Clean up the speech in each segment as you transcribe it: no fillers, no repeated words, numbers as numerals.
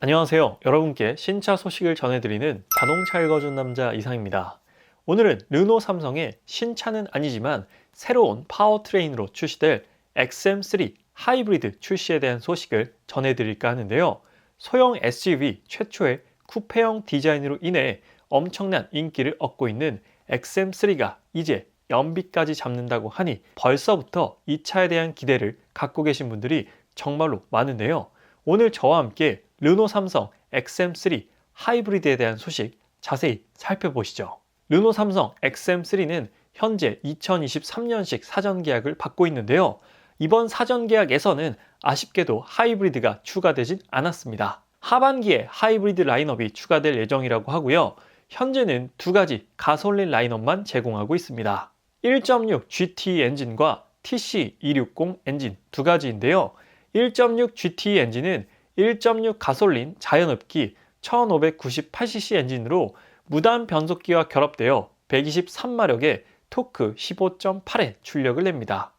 안녕하세요. 여러분께 신차 소식을 전해드리는 자동차 읽어준 남자 이상입니다. 오늘은 르노 삼성의 신차는 아니지만 새로운 파워트레인으로 출시될 XM3 하이브리드 출시에 대한 소식을 전해드릴까 하는데요. 소형 SUV 최초의 쿠페형 디자인으로 인해 엄청난 인기를 얻고 있는 XM3가 이제 연비까지 잡는다고 하니 벌써부터 이 차에 대한 기대를 갖고 계신 분들이 정말로 많은데요. 오늘 저와 함께 르노 삼성 XM3 하이브리드에 대한 소식 자세히 살펴보시죠. 르노 삼성 XM3는 현재 2023년식 사전 계약을 받고 있는데요. 이번 사전 계약에서는 아쉽게도 하이브리드가 추가되진 않았습니다. 하반기에 하이브리드 라인업이 추가될 예정이라고 하고요. 현재는 두 가지 가솔린 라인업만 제공하고 있습니다. 1.6 GT 엔진과 TC260 엔진 두 가지인데요. 1.6 GT 엔진은 1.6 가솔린 자연흡기 1598cc 엔진으로 무단 변속기와 결합되어 123마력의 토크 15.8의 출력을 냅니다.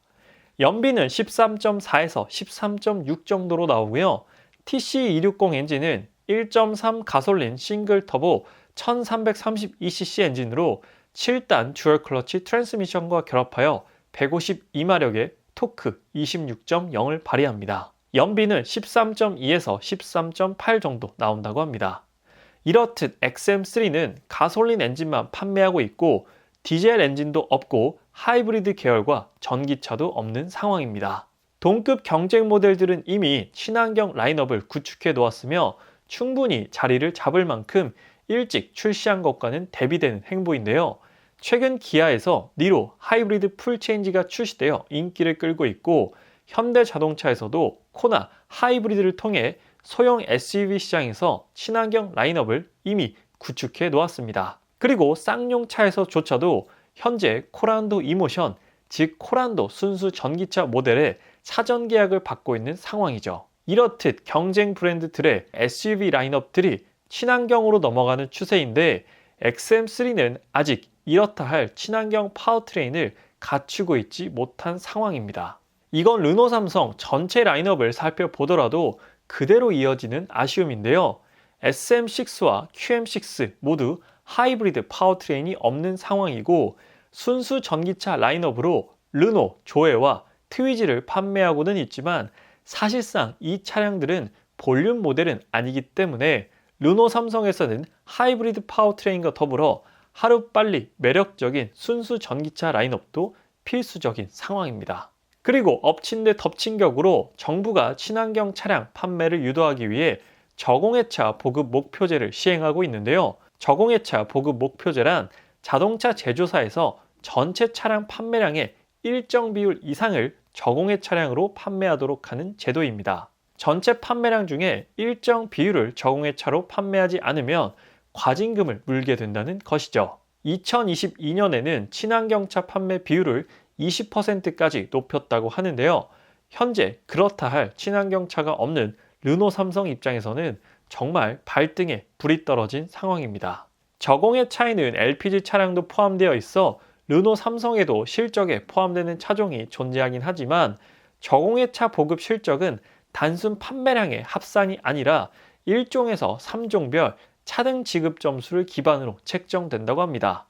연비는 13.4에서 13.6 정도로 나오고요. TC260 엔진은 1.3 가솔린 싱글 터보 1332cc 엔진으로 7단 듀얼 클러치 트랜스미션과 결합하여 152마력의 토크 26.0을 발휘합니다. 연비는 13.2에서 13.8 정도 나온다고 합니다. 이렇듯 XM3는 가솔린 엔진만 판매하고 있고 디젤 엔진도 없고 하이브리드 계열과 전기차도 없는 상황입니다. 동급 경쟁 모델들은 이미 친환경 라인업을 구축해 놓았으며 충분히 자리를 잡을 만큼 일찍 출시한 것과는 대비되는 행보인데요. 최근 기아에서 니로 하이브리드 풀체인지가 출시되어 인기를 끌고 있고 현대자동차에서도 코나 하이브리드를 통해 소형 SUV 시장에서 친환경 라인업을 이미 구축해 놓았습니다. 그리고 쌍용차에서조차도 현재 코란도 이모션, 즉 코란도 순수 전기차 모델의 사전 계약을 받고 있는 상황이죠. 이렇듯 경쟁 브랜드들의 SUV 라인업들이 친환경으로 넘어가는 추세인데 XM3는 아직 이렇다 할 친환경 파워트레인을 갖추고 있지 못한 상황입니다. 이건 르노 삼성 전체 라인업을 살펴보더라도 그대로 이어지는 아쉬움인데요. SM6와 QM6 모두 하이브리드 파워트레인이 없는 상황이고 순수 전기차 라인업으로 르노, 조에와 트위지를 판매하고는 있지만 사실상 이 차량들은 볼륨 모델은 아니기 때문에 르노 삼성에서는 하이브리드 파워트레인과 더불어 하루빨리 매력적인 순수 전기차 라인업도 필수적인 상황입니다. 그리고 엎친 데 덮친 격으로 정부가 친환경 차량 판매를 유도하기 위해 저공해차 보급 목표제를 시행하고 있는데요. 저공해차 보급 목표제란 자동차 제조사에서 전체 차량 판매량의 일정 비율 이상을 저공해 차량으로 판매하도록 하는 제도입니다. 전체 판매량 중에 일정 비율을 저공해차로 판매하지 않으면 과징금을 물게 된다는 것이죠. 2022년에는 친환경차 판매 비율을 20%까지 높였다고 하는데요. 현재 그렇다 할 친환경차가 없는 르노 삼성 입장에서는 정말 발등에 불이 떨어진 상황입니다. 저공해차에는 LPG 차량도 포함되어 있어 르노 삼성에도 실적에 포함되는 차종이 존재하긴 하지만 저공해차 보급 실적은 단순 판매량의 합산이 아니라 1종에서 3종별 차등 지급 점수를 기반으로 책정된다고 합니다.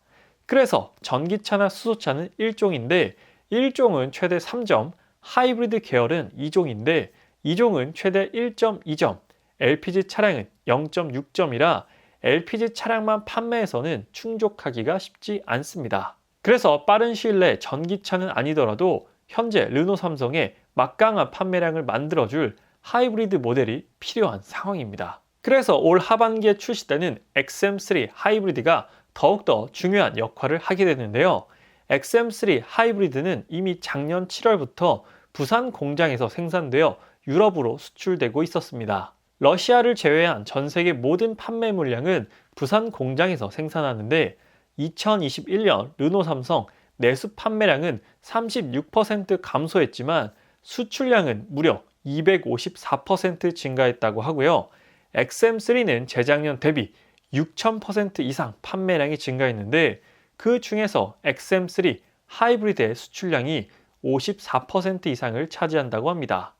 그래서 전기차나 수소차는 1종인데 1종은 최대 3점, 하이브리드 계열은 2종인데 2종은 최대 1.2점, LPG 차량은 0.6점이라 LPG 차량만 판매해서는 충족하기가 쉽지 않습니다. 그래서 빠른 시일 내 전기차는 아니더라도 현재 르노 삼성의 막강한 판매량을 만들어줄 하이브리드 모델이 필요한 상황입니다. 그래서 올 하반기에 출시되는 XM3 하이브리드가 더욱더 중요한 역할을 하게 되는데요. XM3 하이브리드는 이미 작년 7월부터 부산 공장에서 생산되어 유럽으로 수출되고 있었습니다. 러시아를 제외한 전 세계 모든 판매 물량은 부산 공장에서 생산하는데 2021년 르노 삼성 내수 판매량은 36% 감소했지만 수출량은 무려 254% 증가했다고 하고요. XM3는 재작년 대비 6000% 이상 판매량이 증가했는데 그 중에서 XM3 하이브리드의 수출량이 54% 이상을 차지한다고 합니다.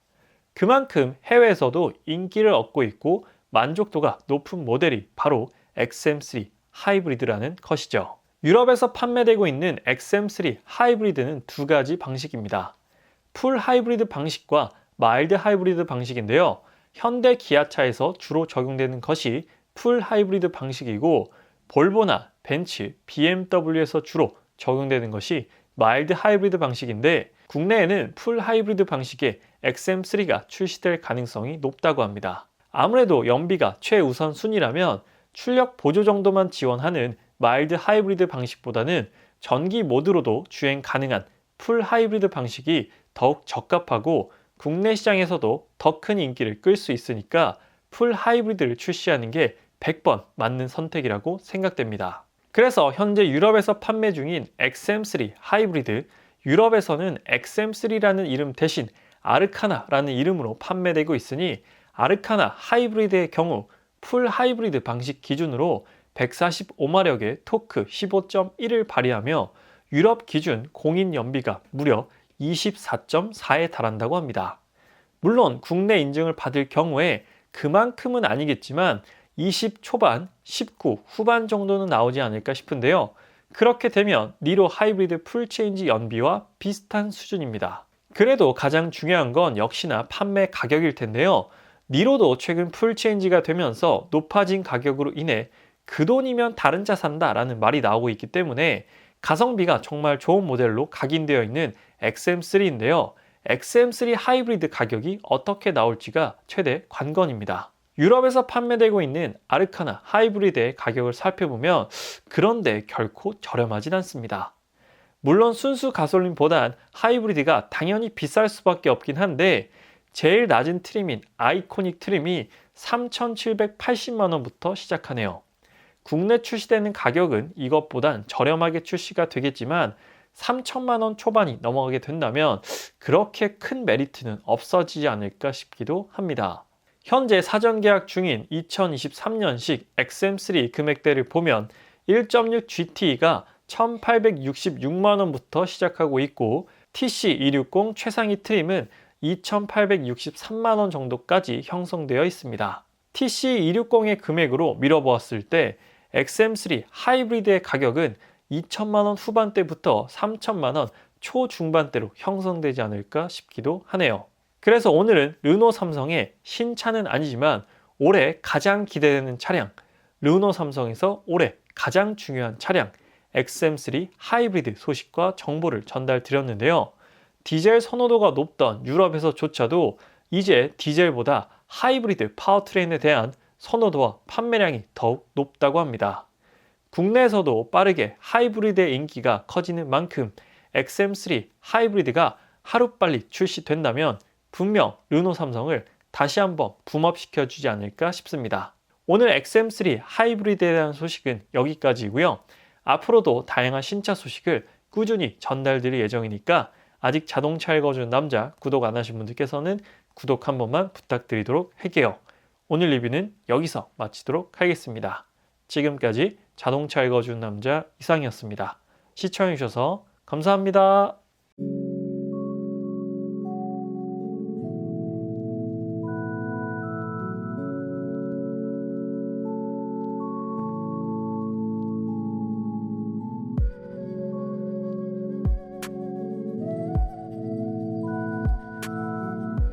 그만큼 해외에서도 인기를 얻고 있고 만족도가 높은 모델이 바로 XM3 하이브리드라는 것이죠. 유럽에서 판매되고 있는 XM3 하이브리드는 두 가지 방식입니다. 풀 하이브리드 방식과 마일드 하이브리드 방식인데요. 현대 기아차에서 주로 적용되는 것이 풀 하이브리드 방식이고 볼보나 벤츠, BMW에서 주로 적용되는 것이 마일드 하이브리드 방식인데 국내에는 풀 하이브리드 방식의 XM3가 출시될 가능성이 높다고 합니다. 아무래도 연비가 최우선 순위라면 출력 보조 정도만 지원하는 마일드 하이브리드 방식보다는 전기 모드로도 주행 가능한 풀 하이브리드 방식이 더욱 적합하고 국내 시장에서도 더 큰 인기를 끌 수 있으니까 풀 하이브리드를 출시하는 게 100번 맞는 선택이라고 생각됩니다. 그래서 현재 유럽에서 판매 중인 XM3 하이브리드, 유럽에서는 XM3라는 이름 대신 아르카나라는 이름으로 판매되고 있으니 아르카나 하이브리드의 경우 풀 하이브리드 방식 기준으로 145마력의 토크 15.1을 발휘하며 유럽 기준 공인 연비가 무려 24.4에 달한다고 합니다. 물론 국내 인증을 받을 경우에 그만큼은 아니겠지만 20 초반, 19 후반 정도는 나오지 않을까 싶은데요. 그렇게 되면 니로 하이브리드 풀체인지 연비와 비슷한 수준입니다. 그래도 가장 중요한 건 역시나 판매 가격일 텐데요. 니로도 최근 풀체인지가 되면서 높아진 가격으로 인해 그 돈이면 다른 차 산다 라는 말이 나오고 있기 때문에 가성비가 정말 좋은 모델로 각인되어 있는 XM3인데요. XM3 하이브리드 가격이 어떻게 나올지가 최대 관건입니다. 유럽에서 판매되고 있는 아르카나 하이브리드의 가격을 살펴보면 그런데 결코 저렴하진 않습니다. 물론 순수 가솔린보단 하이브리드가 당연히 비쌀 수밖에 없긴 한데 제일 낮은 트림인 아이코닉 트림이 3,780만 원부터 시작하네요. 국내 출시되는 가격은 이것보단 저렴하게 출시가 되겠지만 3천만 원 초반이 넘어가게 된다면 그렇게 큰 메리트는 없어지지 않을까 싶기도 합니다. 현재 사전 계약 중인 2023년식 XM3 금액대를 보면 1.6 GT가 1,866만 원부터 시작하고 있고 TC260 최상위 트림은 2,863만 원 정도까지 형성되어 있습니다. TC260의 금액으로 밀어보았을 때 XM3 하이브리드의 가격은 2천만 원 후반대부터 3천만 원 초중반대로 형성되지 않을까 싶기도 하네요. 그래서 오늘은 르노 삼성의 신차는 아니지만 올해 가장 기대되는 차량, 르노 삼성에서 올해 가장 중요한 차량 XM3 하이브리드 소식과 정보를 전달 드렸는데요. 디젤 선호도가 높던 유럽에서조차도 이제 디젤보다 하이브리드 파워트레인에 대한 선호도와 판매량이 더욱 높다고 합니다. 국내에서도 빠르게 하이브리드의 인기가 커지는 만큼 XM3 하이브리드가 하루빨리 출시된다면 분명 르노 삼성을 다시 한번 붐업시켜 주지 않을까 싶습니다. 오늘 XM3 하이브리드에 대한 소식은 여기까지고요. 앞으로도 다양한 신차 소식을 꾸준히 전달드릴 예정이니까 아직 자동차 읽어주는 남자 구독 안 하신 분들께서는 구독 한 번만 부탁드리도록 할게요. 오늘 리뷰는 여기서 마치도록 하겠습니다. 지금까지 자동차 읽어주는 남자 이상이었습니다. 시청해주셔서 감사합니다.